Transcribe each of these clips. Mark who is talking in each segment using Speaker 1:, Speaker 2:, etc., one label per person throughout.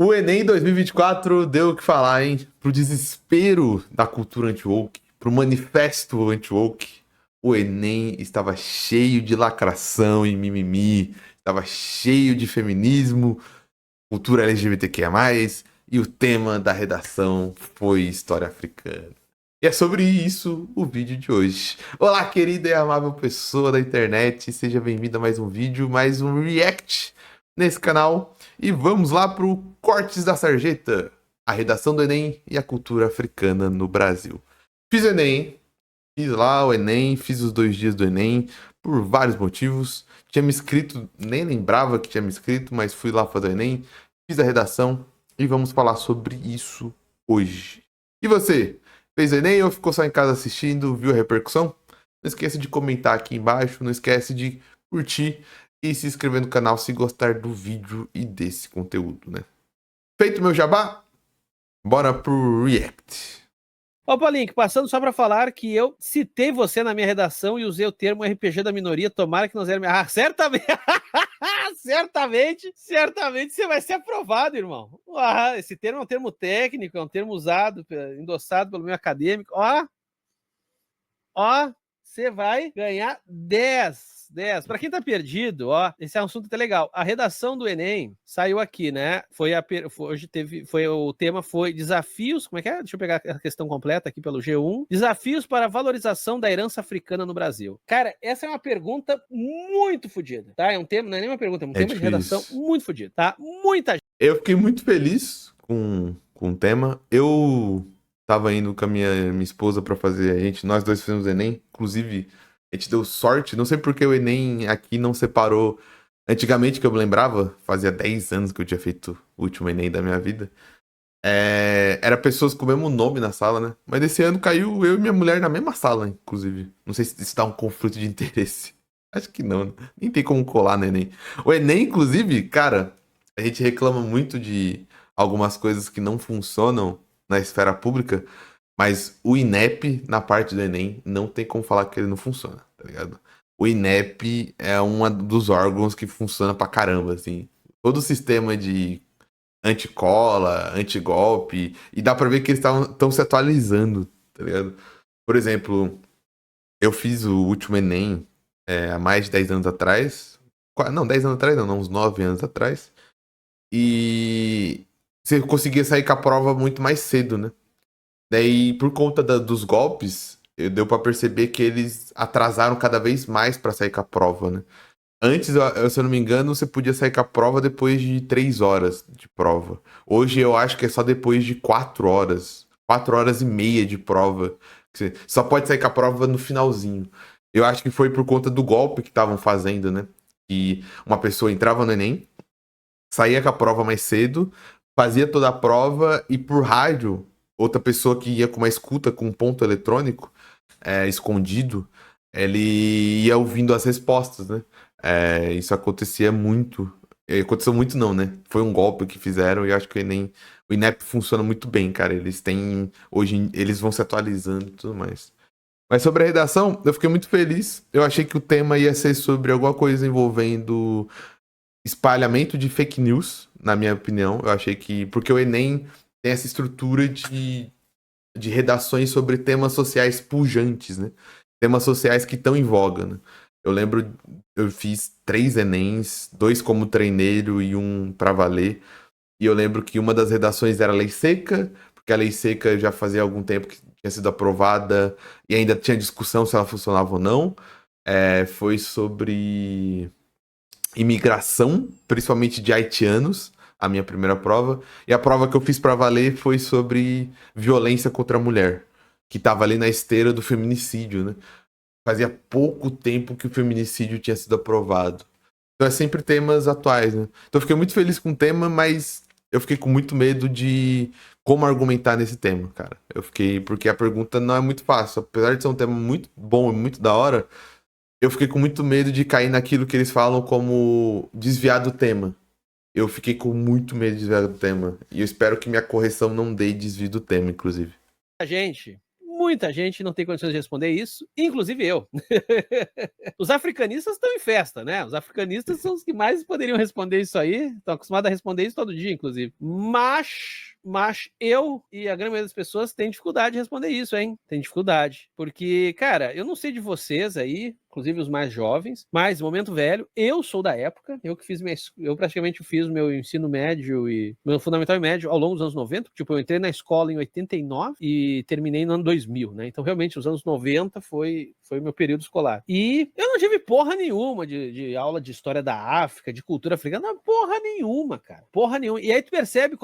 Speaker 1: O Enem 2024 deu o que falar, hein? Pro desespero da cultura anti-woke, pro manifesto anti-woke, o Enem estava cheio de lacração e mimimi, estava cheio de feminismo, cultura LGBTQIA+, e o tema da redação foi história africana. E é sobre isso o vídeo de hoje. Olá, querida e amável pessoa da internet, seja bem-vinda a mais um vídeo, mais um react nesse canal. E vamos lá pro Cortes da Sarjeta, a redação do Enem e a cultura africana no Brasil. Fiz o Enem, hein? Fiz lá o Enem, fiz os 2 dias do Enem, por vários motivos. Tinha me inscrito, nem lembrava que tinha me inscrito, mas fui lá fazer o Enem, fiz a redação e vamos falar sobre isso hoje. E você? Fez o Enem ou ficou só em casa assistindo, viu a repercussão? Não esqueça de comentar aqui embaixo, não esquece de curtir e se inscrever no canal se gostar do vídeo e desse conteúdo, né? Feito meu jabá, bora pro React.
Speaker 2: Ô, Paulinho, passando só para falar que eu citei você na minha redação e usei o termo RPG da minoria, tomara que não zere... Ah, certamente, certamente você vai ser aprovado, irmão. Ah, esse termo é um termo técnico, é um termo usado, endossado pelo meu acadêmico. Ó, você vai ganhar 10. Para quem tá perdido, ó, esse é um assunto até legal. A redação do Enem saiu aqui, né? O tema foi desafios, como é que é? Deixa eu pegar a questão completa aqui pelo G1. Desafios para a valorização da herança africana no Brasil. Cara, essa é uma pergunta muito fodida, tá? É um tema, não é nem uma pergunta, é um tema de redação muito fodido, tá? Muita gente.
Speaker 1: Eu fiquei muito feliz com o tema. Eu tava indo com a minha esposa pra fazer, nós dois fizemos o Enem, inclusive a gente deu sorte, não sei porque o Enem aqui não separou. Antigamente, que eu me lembrava, fazia 10 anos que eu tinha feito o último Enem da minha vida, era pessoas com o mesmo nome na sala, né? Mas esse ano caiu eu e minha mulher na mesma sala, inclusive. Não sei se isso dá um conflito de interesse. Acho que não, né? Nem tem como colar no Enem. O Enem, inclusive, cara, a gente reclama muito de algumas coisas que não funcionam na esfera pública, mas o INEP, na parte do Enem, não tem como falar que ele não funciona, tá ligado? O INEP é um dos órgãos que funciona pra caramba, assim. Todo o sistema de anticola, antigolpe, e dá pra ver que eles estão se atualizando, tá ligado? Por exemplo, eu fiz o último Enem há mais de 10 anos atrás. Não, 10 anos atrás não, uns 9 anos atrás. E você conseguia sair com a prova muito mais cedo, né? Daí, por conta dos golpes, deu pra perceber que eles atrasaram cada vez mais pra sair com a prova, né? Antes, se eu não me engano, você podia sair com a prova depois de 3 horas de prova. Hoje eu acho que é só depois de 4 horas. 4 horas e meia de prova. Você só pode sair com a prova no finalzinho. Eu acho que foi por conta do golpe que estavam fazendo, né? Que uma pessoa entrava no Enem, saía com a prova mais cedo, fazia toda a prova e por rádio, outra pessoa que ia com uma escuta com um ponto eletrônico escondido, ele ia ouvindo as respostas, né? Isso acontecia muito. Aconteceu muito não, né? Foi um golpe que fizeram e eu acho que o INEP funciona muito bem, cara. Eles têm. Hoje eles vão se atualizando e tudo mais. Mas sobre a redação, eu fiquei muito feliz. Eu achei que o tema ia ser sobre alguma coisa envolvendo espalhamento de fake news, na minha opinião. Eu achei que. Porque o Enem tem essa estrutura de redações sobre temas sociais pujantes, né? Temas sociais que estão em voga, né? Eu lembro, eu fiz 3 Enems, 2 como treineiro e um pra valer. E eu lembro que uma das redações era Lei Seca, porque a Lei Seca já fazia algum tempo que tinha sido aprovada e ainda tinha discussão se ela funcionava ou não. Foi sobre imigração, principalmente de haitianos, a minha primeira prova. E a prova que eu fiz pra valer foi sobre violência contra a mulher, que tava ali na esteira do feminicídio, né? Fazia pouco tempo que o feminicídio tinha sido aprovado. Então é sempre temas atuais, né? Então eu fiquei muito feliz com o tema, mas eu fiquei com muito medo de como argumentar nesse tema, cara. Eu fiquei, porque a pergunta não é muito fácil. Apesar de ser um tema muito bom e muito da hora, eu fiquei com muito medo de cair naquilo que eles falam como desviar do tema. Eu fiquei com muito medo de desviar do tema. E eu espero que minha correção não dê desvio do tema, inclusive.
Speaker 2: Muita gente não tem condições de responder isso, inclusive eu. Os africanistas estão em festa, né? Os africanistas são os que mais poderiam responder isso aí. Estão acostumados a responder isso todo dia, inclusive. Mas eu e a grande maioria das pessoas têm dificuldade de responder isso, hein? Tem dificuldade. Porque, cara, eu não sei de vocês aí, inclusive os mais jovens, mas momento velho, eu sou da época, eu praticamente fiz o meu ensino médio e meu fundamental e médio ao longo dos anos 90, tipo, eu entrei na escola em 89 e terminei no ano 2000, né? Então, realmente, os anos 90 foi o meu período escolar. E eu não tive porra nenhuma de aula de história da África, de cultura africana, porra nenhuma, cara. Porra nenhuma. E aí tu percebe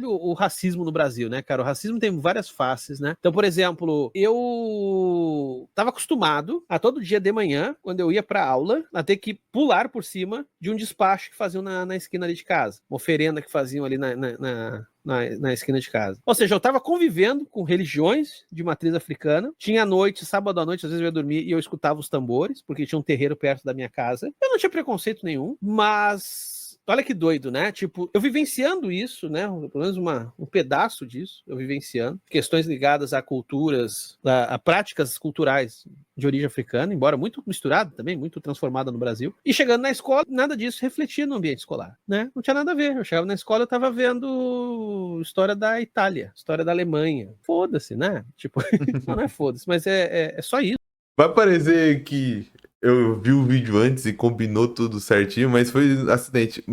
Speaker 2: o racismo no Brasil, né, cara? O racismo tem várias faces, né? Então, por exemplo, eu tava acostumado a todo dia de manhã, quando eu ia pra aula, a ter que pular por cima de um despacho que faziam na esquina ali de casa. Uma oferenda que faziam ali na esquina de casa. Ou seja, eu estava convivendo com religiões de matriz africana. Tinha noite, sábado à noite, às vezes eu ia dormir e eu escutava os tambores, porque tinha um terreiro perto da minha casa. Eu não tinha preconceito nenhum, mas olha que doido, né? Tipo, eu vivenciando isso, né? Pelo menos um pedaço disso, eu vivenciando. Questões ligadas a culturas, a práticas culturais de origem africana, embora muito misturado também, muito transformada no Brasil. E chegando na escola, nada disso refletia no ambiente escolar, né? Não tinha nada a ver. Eu chegava na escola, eu tava vendo história da Itália, história da Alemanha. Foda-se, né? Tipo, não é foda-se, mas é só isso.
Speaker 1: Vai parecer que eu vi o vídeo antes e combinou tudo certinho, mas foi acidente.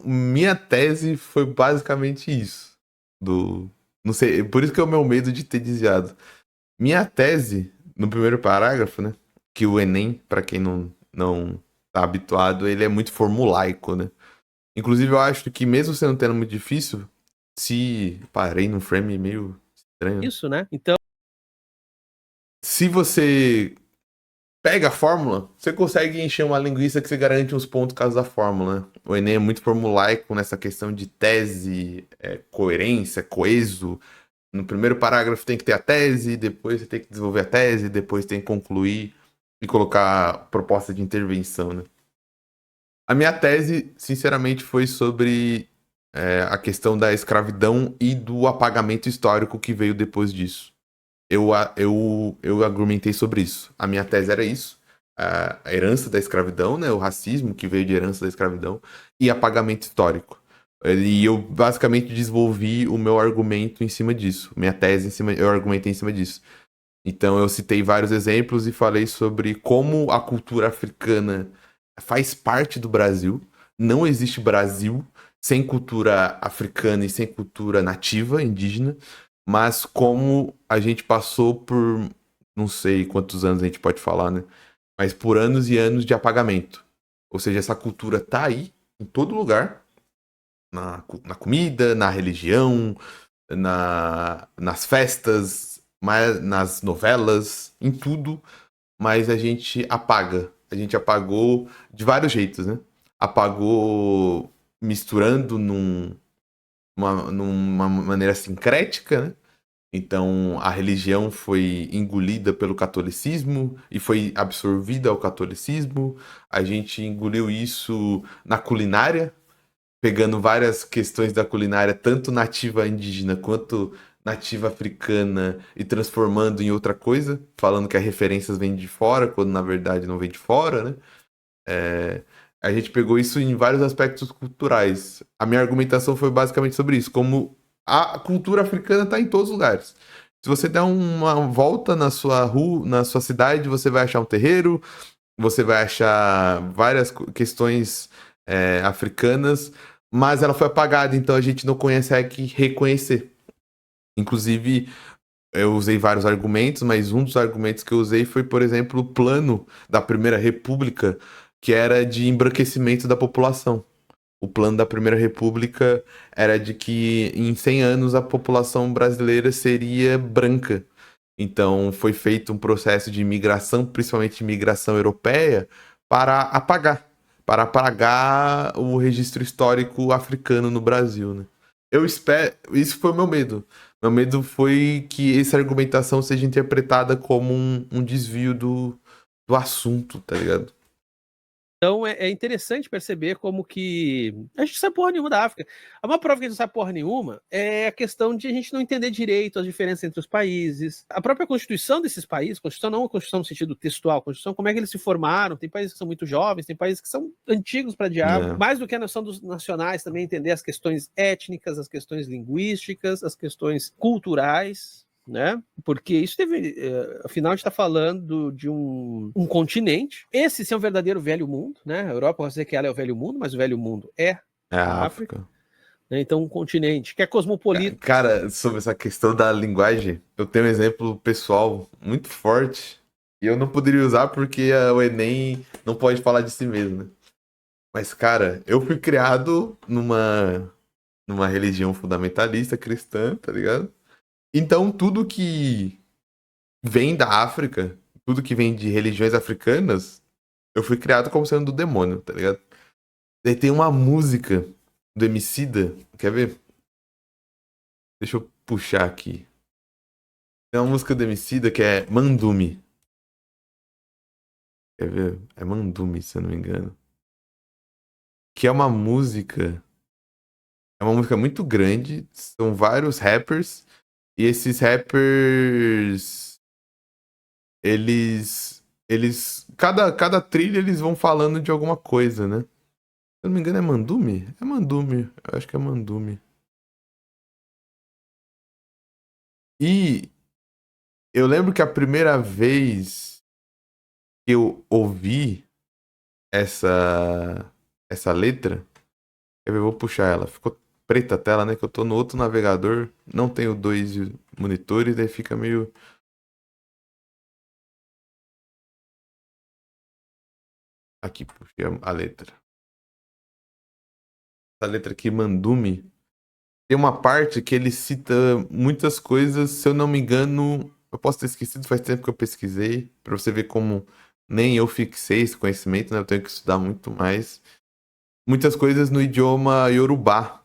Speaker 1: Minha tese foi basicamente isso. Não sei, por isso que é o meu medo de ter desviado. Minha tese, no primeiro parágrafo, né? Que o Enem, pra quem não tá habituado, ele é muito formulaico, né? Inclusive, eu acho que mesmo sendo um tema muito difícil, se parei num frame meio estranho.
Speaker 2: Isso, né? Então,
Speaker 1: se você pega a fórmula, você consegue encher uma linguiça que você garante uns pontos por causa da fórmula, né? O Enem é muito formulaico nessa questão de tese, coerência, coeso. No primeiro parágrafo tem que ter a tese, depois você tem que desenvolver a tese, depois tem que concluir e colocar proposta de intervenção, né? A minha tese, sinceramente, foi sobre a questão da escravidão e do apagamento histórico que veio depois disso. Eu argumentei sobre isso. A minha tese era isso. A herança da escravidão, né? O racismo que veio de herança da escravidão e apagamento histórico. E eu basicamente desenvolvi o meu argumento em cima disso. Minha tese eu argumentei em cima disso. Então eu citei vários exemplos e falei sobre como a cultura africana faz parte do Brasil. Não existe Brasil sem cultura africana e sem cultura nativa, indígena. Mas como a gente passou por, não sei quantos anos a gente pode falar, né? Mas por anos e anos de apagamento. Ou seja, essa cultura tá aí, em todo lugar. Na comida, na religião, nas festas, nas novelas, em tudo. Mas a gente apaga. A gente apagou de vários jeitos, né? Apagou misturando numa maneira sincrética, né? Então, a religião foi engolida pelo catolicismo e foi absorvida ao catolicismo. A gente engoliu isso na culinária, pegando várias questões da culinária, tanto nativa indígena quanto nativa africana, e transformando em outra coisa, falando que as referências vêm de fora, quando na verdade não vem de fora, né? A gente pegou isso em vários aspectos culturais. A minha argumentação foi basicamente sobre isso, como a cultura africana está em todos os lugares. Se você der uma volta na sua rua, na sua cidade, você vai achar um terreiro, você vai achar várias questões africanas, mas ela foi apagada, então a gente não consegue reconhecer. Inclusive, eu usei vários argumentos, mas um dos argumentos que eu usei foi, por exemplo, o plano da Primeira República, que era de embranquecimento da população. O plano da Primeira República era de que em 100 anos a população brasileira seria branca. Então foi feito um processo de imigração, principalmente imigração europeia, para apagar o registro histórico africano no Brasil, né? Eu espero, isso foi o meu medo. Meu medo foi que essa argumentação seja interpretada como um desvio do assunto, tá ligado?
Speaker 2: Então é interessante perceber como que a gente não sabe porra nenhuma da África. A maior prova que a gente não sabe porra nenhuma é a questão de a gente não entender direito as diferenças entre os países. A própria constituição desses países, constituição não a constituição no sentido textual, constituição, como é que eles se formaram. Tem países que são muito jovens, tem países que são antigos para diabo. Mais do que a noção dos nacionais, também entender as questões étnicas, as questões linguísticas, as questões culturais, né? Porque isso teve, afinal a gente está falando de um continente. Esse sim é um verdadeiro velho mundo, né? A Europa pode dizer que ela é o velho mundo, mas o velho mundo é a África. Né? Então um continente que é cosmopolita.
Speaker 1: Cara, sobre essa questão da linguagem, eu tenho um exemplo pessoal muito forte e eu não poderia usar porque o Enem não pode falar de si mesmo, né? Mas, cara, eu fui criado numa religião fundamentalista cristã, tá ligado? Então, tudo que vem da África, tudo que vem de religiões africanas, eu fui criado como sendo do demônio, tá ligado? Daí tem uma música do Emicida, quer ver? Deixa eu puxar aqui. Tem uma música do Emicida que é Mandume. Quer ver? É Mandume, se eu não me engano. Que é uma música... É uma música muito grande, são vários rappers, e esses rappers... Cada trilha eles vão falando de alguma coisa, né? Se eu não me engano, é Mandume? É Mandume. Eu acho que é Mandume. E eu lembro que a primeira vez que eu ouvi essa letra, eu vou puxar ela. Ficou preta a tela, né? Que eu tô no outro navegador, não tenho dois monitores, daí fica meio... Aqui, puxei a letra. Essa letra aqui, Mandume. Tem uma parte que ele cita muitas coisas, se eu não me engano, eu posso ter esquecido, faz tempo que eu pesquisei, pra você ver como nem eu fixei esse conhecimento, né? Eu tenho que estudar muito mais. Muitas coisas no idioma Yorubá.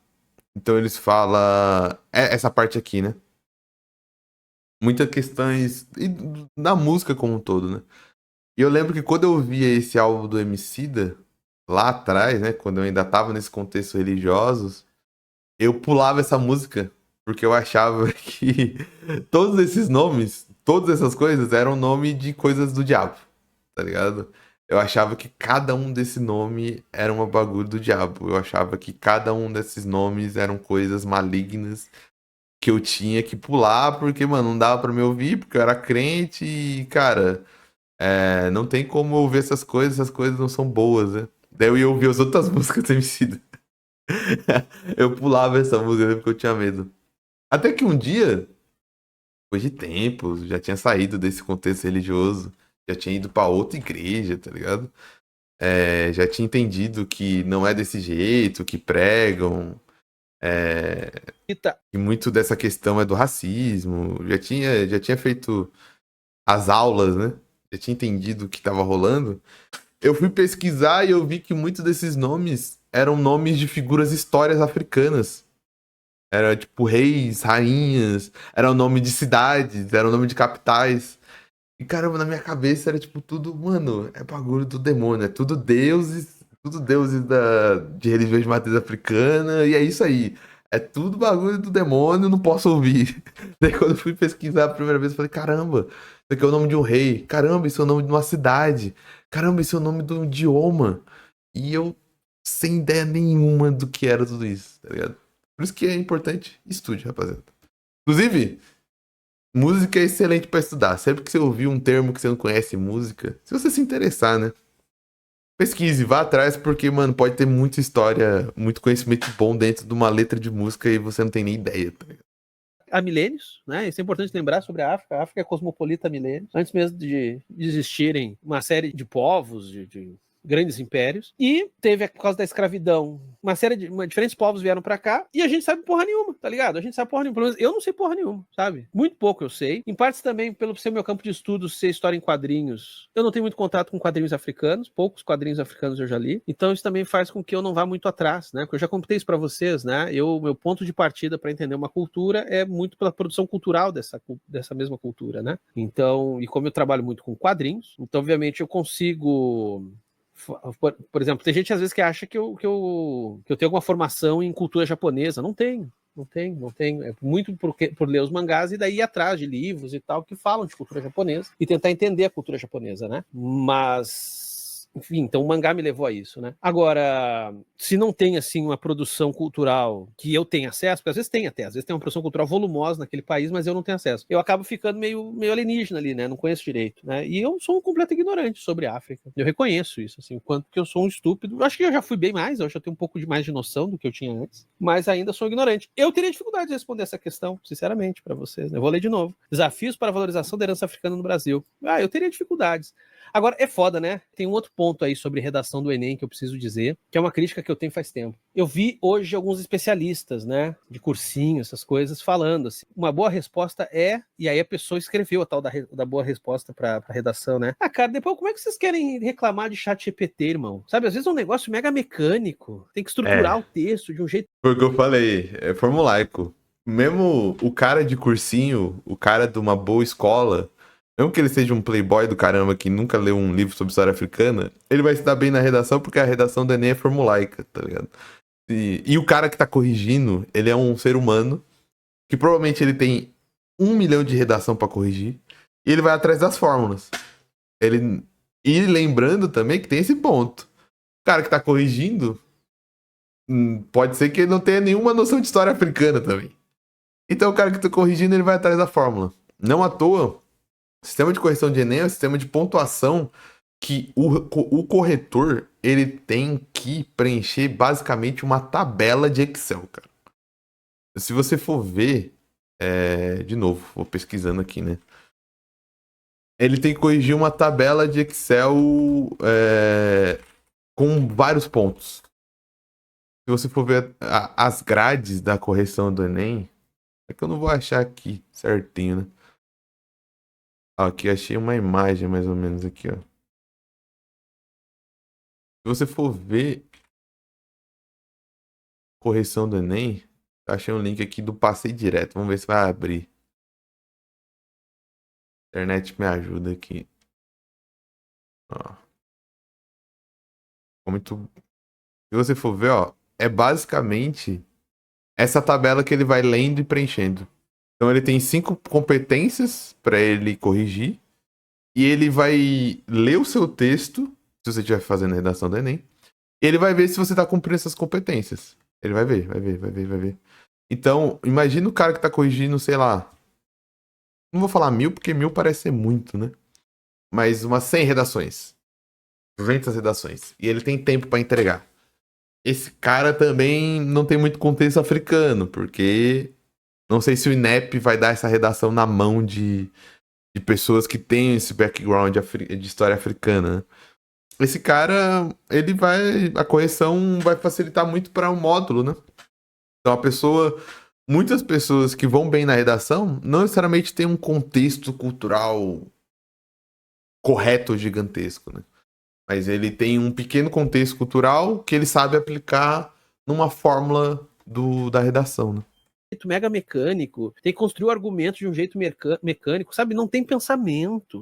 Speaker 1: Então eles falam. Essa parte aqui, né? Muitas questões. E da música como um todo, né? E eu lembro que quando eu via esse álbum do Emicida, lá atrás, né? Quando eu ainda tava nesse contexto religioso, eu pulava essa música, porque eu achava que todos esses nomes, todas essas coisas eram nome de coisas do diabo, tá ligado? Eu achava que cada um desse nome era uma bagulho do diabo. Eu achava que cada um desses nomes eram coisas malignas que eu tinha que pular, porque, mano, não dava pra me ouvir, porque eu era crente e, cara, não tem como ouvir essas coisas não são boas, né? Daí eu ia ouvir as outras músicas do Emicida. Eu pulava essa música porque eu tinha medo. Até que um dia, depois de tempo, já tinha saído desse contexto religioso, já tinha ido pra outra igreja, tá ligado? Já tinha entendido que não é desse jeito, que pregam, que muito dessa questão é do racismo. Já tinha feito as aulas, né? Já tinha entendido o que estava rolando. Eu fui pesquisar e eu vi que muitos desses nomes eram nomes de figuras histórias africanas. Era tipo reis, rainhas, era o nome de cidades, era o nome de capitais. E caramba, na minha cabeça era tipo tudo, mano, é bagulho do demônio, é tudo deuses de religiões de matriz africana, e é isso aí. É tudo bagulho do demônio, não posso ouvir. Daí quando eu fui pesquisar a primeira vez, eu falei, caramba, isso aqui é o nome de um rei, caramba, isso é o nome de uma cidade, caramba, isso é o nome de um idioma. E eu sem ideia nenhuma do que era tudo isso, tá ligado? Por isso que é importante, estude, rapaziada. Inclusive, música é excelente pra estudar. Sempre que você ouvir um termo que você não conhece música, se você se interessar, né? Pesquise, vá atrás, porque, mano, pode ter muita história, muito conhecimento bom dentro de uma letra de música e você não tem nem ideia, tá ligado?
Speaker 2: Há milênios, né? Isso é importante lembrar sobre a África. A África é cosmopolita há milênios, antes mesmo de existirem uma série de povos, de grandes impérios, e teve, por causa da escravidão, uma série de diferentes povos vieram pra cá, e a gente sabe porra nenhuma, tá ligado? A gente sabe porra nenhuma, pelo menos eu não sei porra nenhuma, sabe? Muito pouco eu sei, em partes também pelo ser meu campo de estudo ser história em quadrinhos, eu não tenho muito contato com quadrinhos africanos, poucos quadrinhos africanos eu já li, então isso também faz com que eu não vá muito atrás, né? Porque eu já contei isso pra vocês, né? Meu ponto de partida para entender uma cultura é muito pela produção cultural dessa mesma cultura, né? Então, e como eu trabalho muito com quadrinhos, então obviamente eu consigo Por exemplo, tem gente às vezes que acha que eu tenho alguma formação em cultura japonesa. Não tenho. Não tem. É muito por ler os mangás e daí ir atrás de livros e tal que falam de cultura japonesa e tentar entender a cultura japonesa, né? Mas, enfim, então o mangá me levou a isso, né? Agora, se não tem, assim, uma produção cultural que eu tenha acesso, porque às vezes tem até, às vezes tem uma produção cultural volumosa naquele país, mas eu não tenho acesso. Eu acabo ficando meio alienígena ali, né? Não conheço direito, né? E eu sou um completo ignorante sobre a África. Eu reconheço isso, assim, o quanto que eu sou um estúpido. Eu acho que eu já fui bem mais, eu já tenho um pouco mais de noção do que eu tinha antes, mas ainda sou ignorante. Eu teria dificuldade de responder essa questão, sinceramente, para vocês, né? Eu vou ler de novo. Desafios para a valorização da herança africana no Brasil. Eu teria dificuldades. Agora, é foda, né? Tem um outro ponto aí sobre redação do Enem que eu preciso dizer, que é uma crítica que eu tenho faz tempo. Eu vi hoje alguns especialistas, né, de cursinho, essas coisas, falando assim, uma boa resposta e aí a pessoa escreveu a tal da boa resposta pra redação, né? Cara, depois como é que vocês querem reclamar de chat GPT, irmão? Sabe, às vezes é um negócio mega mecânico, tem que estruturar o texto de um jeito...
Speaker 1: Foi o que eu falei, é formulaico. Mesmo o cara de cursinho, o cara de uma boa escola, mesmo que ele seja um playboy do caramba que nunca leu um livro sobre história africana, ele vai se dar bem na redação porque a redação do Enem é formulaica, tá ligado? E o cara que tá corrigindo, ele é um ser humano que provavelmente ele tem 1 milhão de redação pra corrigir e ele vai atrás das fórmulas. E lembrando também que tem esse ponto. O cara que tá corrigindo, pode ser que ele não tenha nenhuma noção de história africana também. Então o cara que tá corrigindo, ele vai atrás da fórmula. Não à toa, o sistema de correção de Enem é um sistema de pontuação que o corretor, ele tem que preencher basicamente uma tabela de Excel, cara. Se você for ver, de novo, vou pesquisando aqui, né? Ele tem que corrigir uma tabela de Excel com vários pontos. Se você for ver as grades da correção do Enem, é que eu não vou achar aqui certinho, né? Aqui achei uma imagem mais ou menos aqui, ó. Se você for ver correção do Enem, eu achei um link aqui do Passei Direto. Vamos ver se vai abrir. A internet me ajuda aqui. Ó. Se você for ver, ó, é basicamente essa tabela que ele vai lendo e preenchendo. Então ele tem 5 competências para ele corrigir. E ele vai ler o seu texto, se você estiver fazendo a redação do Enem. E ele vai ver se você está cumprindo essas competências. Ele vai ver. Então, imagina o cara que está corrigindo, sei lá. Não vou falar 1000, porque 1000 parece ser muito, né? Mas umas 100 redações. 200 redações. E ele tem tempo para entregar. Esse cara também não tem muito contexto africano, porque não sei se o INEP vai dar essa redação na mão de pessoas que têm esse background de história africana, né? Esse cara, a correção vai facilitar muito para o módulo, né? Então muitas pessoas que vão bem na redação, não necessariamente têm um contexto cultural correto gigantesco, né? Mas ele tem um pequeno contexto cultural que ele sabe aplicar numa fórmula da redação, né?
Speaker 2: Mega mecânico, tem que construir o argumento de um jeito mecânico, sabe? Não tem pensamento,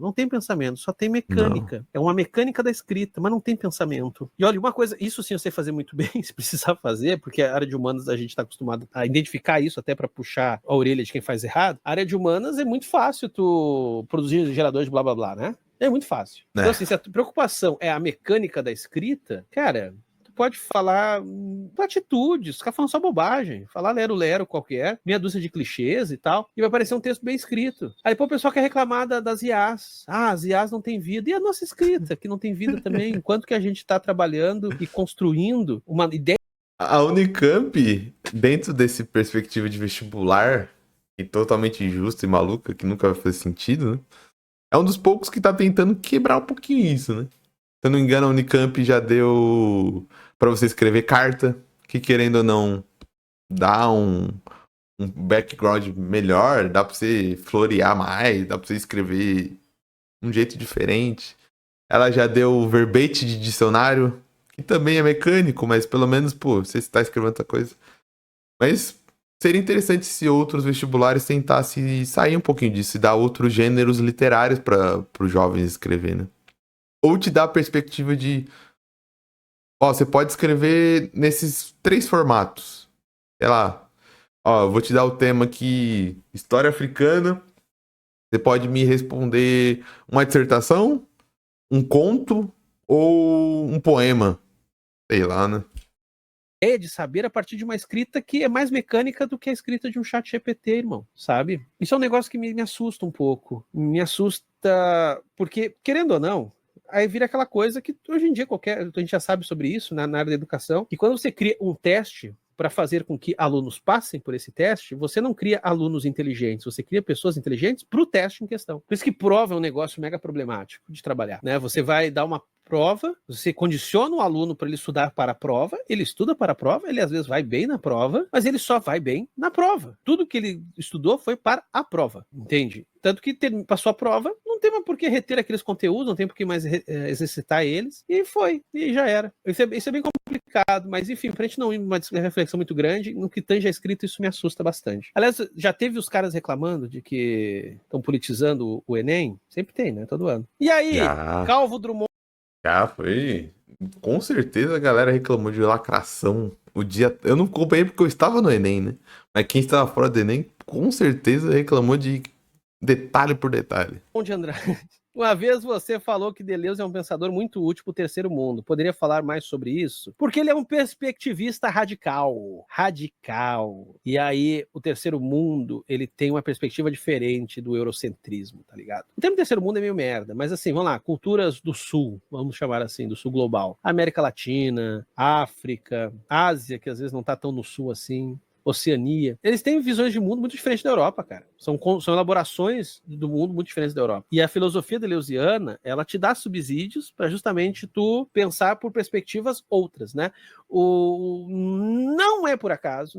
Speaker 2: só tem mecânica. Não. É uma mecânica da escrita, mas não tem pensamento. E olha, uma coisa, isso sim eu sei fazer muito bem, se precisar fazer, porque a área de humanas a gente está acostumado a identificar isso até para puxar a orelha de quem faz errado. A área de humanas é muito fácil tu produzir geradores de blá blá blá, né? É muito fácil. Então assim, se a preocupação é a mecânica da escrita, cara, pode falar platitudes, ficar falando só bobagem, falar lero-lero qualquer, meia dúzia de clichês e tal, e vai parecer um texto bem escrito. Aí pô, o pessoal quer reclamar das IAs. As IAs não têm vida. E a nossa escrita, que não tem vida também. Enquanto que a gente está trabalhando e construindo uma ideia...
Speaker 1: A Unicamp, dentro desse perspectiva de vestibular, e totalmente injusta e maluca, que nunca vai fazer sentido, né? É um dos poucos que tá tentando quebrar um pouquinho isso, né? Se eu não me engano, a Unicamp já deu para você escrever carta, que querendo ou não, dá um background melhor, dá para você florear mais, dá para você escrever um jeito diferente. Ela já deu verbete de dicionário, que também é mecânico, mas pelo menos, pô, você está escrevendo outra coisa. Mas seria interessante se outros vestibulares tentassem sair um pouquinho disso e dar outros gêneros literários para os jovens escrever, né? Ou te dar a perspectiva de Ó, você pode escrever nesses 3 formatos. Sei lá. Ó, eu vou te dar o tema aqui, história africana. Você pode me responder uma dissertação, um conto ou um poema. Sei lá, né?
Speaker 2: É de saber a partir de uma escrita que é mais mecânica do que a escrita de um chat GPT, irmão, sabe? Isso é um negócio que me assusta um pouco. Me assusta porque, querendo ou não, aí vira aquela coisa que hoje em dia a gente já sabe sobre isso, na área da educação, que quando você cria um teste para fazer com que alunos passem por esse teste, você não cria alunos inteligentes, você cria pessoas inteligentes para o teste em questão. Por isso que prova é um negócio mega problemático de trabalhar, né? Você vai dar uma prova, você condiciona o aluno para ele estudar para a prova, ele estuda para a prova, ele às vezes vai bem na prova, mas ele só vai bem na prova. Tudo que ele estudou foi para a prova, entende? Tanto que passou a prova, não tem mais por que reter aqueles conteúdos, não tem por que mais exercitar eles, e foi, e já era. Isso é bem complicado, mas enfim, pra gente não ir numa reflexão muito grande, no que tange a escrita, isso me assusta bastante. Aliás, já teve os caras reclamando de que estão politizando o Enem? Sempre tem, né? Todo ano. E aí, Calvo Drummond.
Speaker 1: Foi. Com certeza a galera reclamou de lacração o dia. Eu não acompanhei porque eu estava no Enem, né? Mas quem estava fora do Enem, com certeza reclamou de detalhe por detalhe.
Speaker 2: De Andrade. Uma vez você falou que Deleuze é um pensador muito útil para o terceiro mundo. Poderia falar mais sobre isso? Porque ele é um perspectivista radical. Radical. E aí, o terceiro mundo, ele tem uma perspectiva diferente do eurocentrismo, tá ligado? O termo terceiro mundo é meio merda, mas assim, vamos lá, culturas do sul, vamos chamar assim, do sul global. América Latina, África, Ásia, que às vezes não tá tão no sul assim. Oceania, eles têm visões de mundo muito diferentes da Europa, cara. São elaborações do mundo muito diferentes da Europa. E a filosofia deleuziana, ela te dá subsídios para justamente tu pensar por perspectivas outras, né? Não é por acaso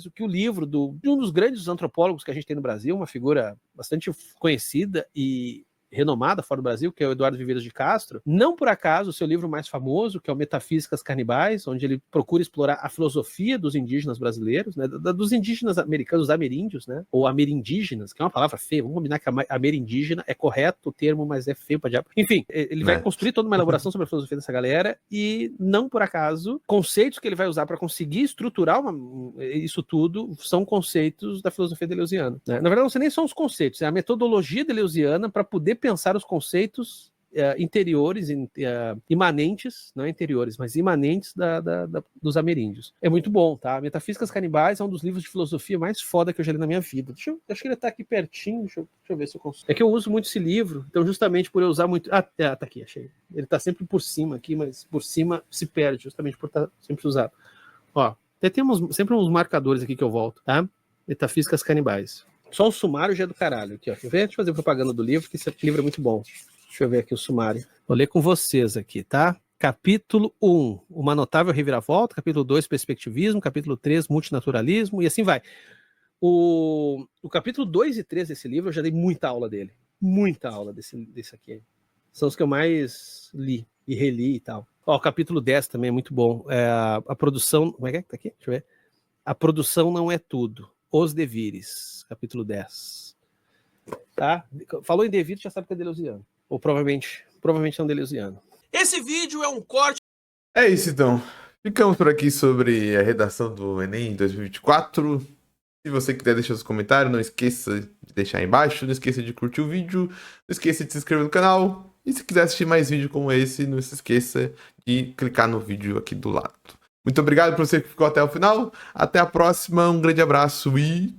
Speaker 2: que o livro de um dos grandes antropólogos que a gente tem no Brasil, uma figura bastante conhecida e renomada fora do Brasil, que é o Eduardo Viveiros de Castro, não por acaso o seu livro mais famoso, que é o Metafísicas Canibais, onde ele procura explorar a filosofia dos indígenas brasileiros, né, dos indígenas americanos, ameríndios, né, ou amerindígenas, que é uma palavra feia, vamos combinar que amerindígena é correto o termo, mas é feio pra diabo. Enfim, ele vai construir toda uma elaboração sobre a filosofia dessa galera e, não por acaso, conceitos que ele vai usar para conseguir estruturar isso tudo são conceitos da filosofia deleuziana. Né? Na verdade, não sei nem são os conceitos, é a metodologia deleuziana para poder pensar os conceitos interiores, imanentes, não interiores, mas imanentes dos ameríndios. É muito bom, tá? Metafísicas Canibais é um dos livros de filosofia mais foda que eu já li na minha vida. Acho que ele tá aqui pertinho, deixa eu ver se eu consigo. É que eu uso muito esse livro, então justamente por eu usar muito... tá aqui, achei. Ele tá sempre por cima aqui, mas por cima se perde, justamente por estar sempre usado. Ó, até temos sempre uns marcadores aqui que eu volto, tá? Metafísicas Canibais. Só o sumário já é do caralho. Aqui, ó. Deixa eu fazer propaganda do livro, que esse livro é muito bom. Deixa eu ver aqui o sumário. Vou ler com vocês aqui, tá? Capítulo 1, Uma Notável Reviravolta. Capítulo 2, Perspectivismo. Capítulo 3, Multinaturalismo. E assim vai. O capítulo 2 e 3 desse livro, eu já dei muita aula dele. Muita aula desse aqui. São os que eu mais li e reli e tal. Ó, o capítulo 10 também é muito bom. A produção... Como é que tá aqui? Deixa eu ver. A produção não é tudo. Os devires, capítulo 10. Tá? Falou em devir, já sabe que é deleuziano. Ou provavelmente é um deleuziano. Esse vídeo é um corte.
Speaker 1: É isso, então. Ficamos por aqui sobre a redação do Enem 2024. Se você quiser deixar seus comentários, não esqueça de deixar aí embaixo. Não esqueça de curtir o vídeo. Não esqueça de se inscrever no canal. E se quiser assistir mais vídeo como esse, não se esqueça de clicar no vídeo aqui do lado. Muito obrigado por você que ficou até o final. Até a próxima. Um grande abraço e...